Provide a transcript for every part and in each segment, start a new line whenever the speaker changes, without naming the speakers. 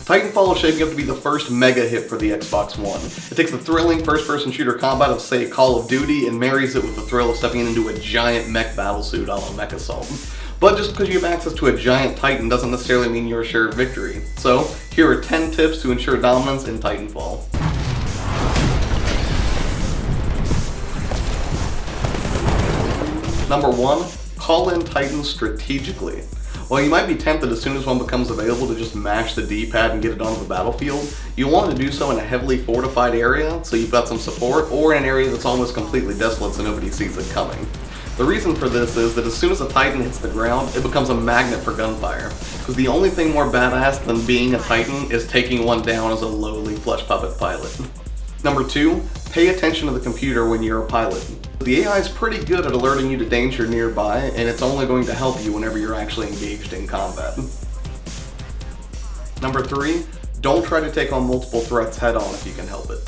Titanfall is shaping up to be the first mega hit for the Xbox One. It takes the thrilling first-person shooter combat of, say, Call of Duty and marries it with the thrill of stepping into a giant mech battlesuit a la Mech Assault. But just because you have access to a giant Titan doesn't necessarily mean you're assured victory. So, here are 10 tips to ensure dominance in Titanfall. Number 1. Call in Titans strategically. While you might be tempted as soon as one becomes available to just mash the D-pad and get it onto the battlefield, you want to do so in a heavily fortified area so you've got some support, or in an area that's almost completely desolate so nobody sees it coming. The reason for this is that as soon as a Titan hits the ground, it becomes a magnet for gunfire, because the only thing more badass than being a Titan is taking one down as a lowly flesh puppet pilot. Number 2, pay attention to the computer when you're a pilot. The AI is pretty good at alerting you to danger nearby, and it's only going to help you whenever you're actually engaged in combat. Number 3, don't try to take on multiple threats head on if you can help it.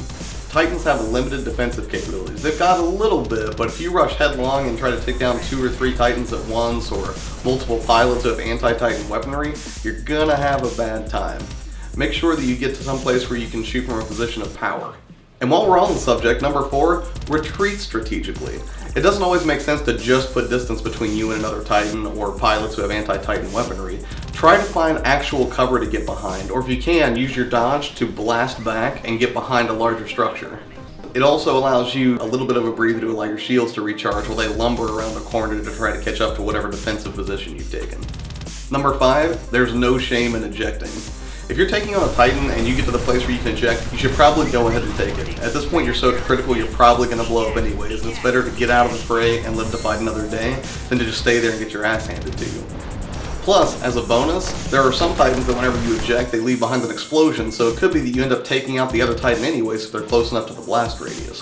Titans have limited defensive capabilities. They've got a little bit, but if you rush headlong and try to take down 2 or 3 Titans at once, or multiple pilots who have anti-Titan weaponry, you're gonna have a bad time. Make sure that you get to some place where you can shoot from a position of power. And while we're on the subject, number 4, retreat strategically. It doesn't always make sense to just put distance between you and another Titan or pilots who have anti-Titan weaponry. Try to find actual cover to get behind, or if you can, use your dodge to blast back and get behind a larger structure. It also allows you a little bit of a breather to allow your shields to recharge while they lumber around the corner to try to catch up to whatever defensive position you've taken. Number 5, there's no shame in ejecting. If you're taking on a Titan and you get to the place where you can eject, you should probably go ahead and take it. At this point you're so critical you're probably going to blow up anyways, and it's better to get out of the fray and live to fight another day than to just stay there and get your ass handed to you. Plus, as a bonus, there are some Titans that whenever you eject they leave behind an explosion, so it could be that you end up taking out the other Titan anyways if they're close enough to the blast radius.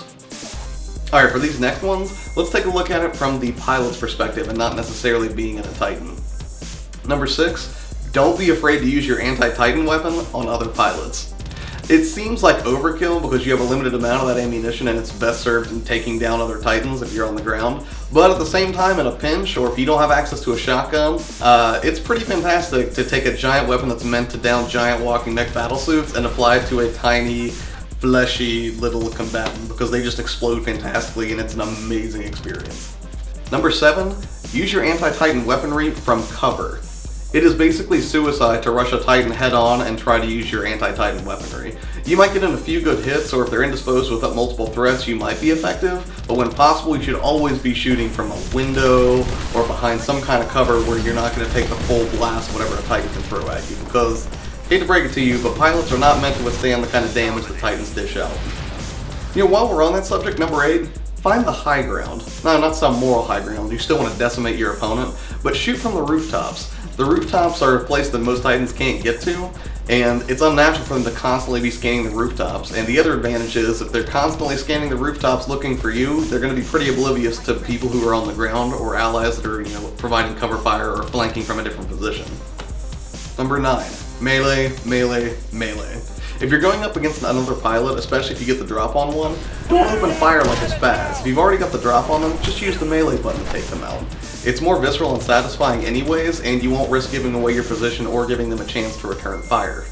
Alright, for these next ones, let's take a look at it from the pilot's perspective and not necessarily being in a Titan. Number 6. Don't be afraid to use your anti-Titan weapon on other pilots. It seems like overkill because you have a limited amount of that ammunition and it's best served in taking down other Titans if you're on the ground, but at the same time in a pinch, or if you don't have access to a shotgun, it's pretty fantastic to take a giant weapon that's meant to down giant walking mech battlesuits and apply it to a tiny, fleshy little combatant because they just explode fantastically and it's an amazing experience. Number 7, use your anti-Titan weaponry from cover. It is basically suicide to rush a Titan head-on and try to use your anti-Titan weaponry. You might get in a few good hits, or if they're indisposed with multiple threats, you might be effective, but when possible, you should always be shooting from a window or behind some kind of cover where you're not going to take the full blast of whatever a Titan can throw at you, because, hate to break it to you, but pilots are not meant to withstand the kind of damage that Titans dish out. You know, while we're on that subject, number 8, find the high ground. No, not some moral high ground, you still want to decimate your opponent, but shoot from the rooftops. The rooftops are a place that most Titans can't get to, and it's unnatural for them to constantly be scanning the rooftops. And the other advantage is, if they're constantly scanning the rooftops looking for you, they're going to be pretty oblivious to people who are on the ground or allies that are, providing cover fire or flanking from a different position. Number 9, melee, melee, melee. If you're going up against another pilot, especially if you get the drop on one, don't open fire like a spaz. If you've already got the drop on them, just use the melee button to take them out. It's more visceral and satisfying anyways, and you won't risk giving away your position or giving them a chance to return fire.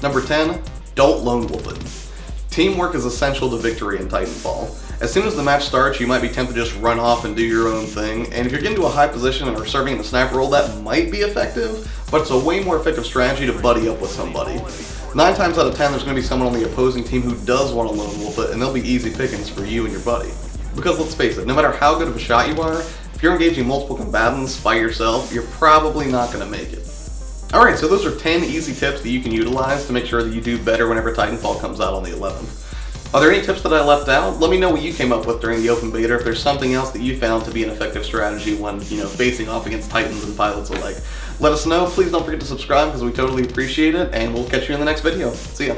Number 10, don't lone wolf it. Teamwork is essential to victory in Titanfall. As soon as the match starts, you might be tempted to just run off and do your own thing, and if you're getting to a high position and are serving in a sniper role, that might be effective, but it's a way more effective strategy to buddy up with somebody. 9 times out of 10, there's going to be someone on the opposing team who does want to lone wolf it, and they'll be easy pickings for you and your buddy. Because let's face it, no matter how good of a shot you are, if you're engaging multiple combatants by yourself, you're probably not going to make it. Alright, so those are 10 easy tips that you can utilize to make sure that you do better whenever Titanfall comes out on the 11th. Are there any tips that I left out? Let me know what you came up with during the open beta, if there's something else that you found to be an effective strategy when, facing off against Titans and pilots alike. Let us know. Please don't forget to subscribe because we totally appreciate it, and we'll catch you in the next video. See ya.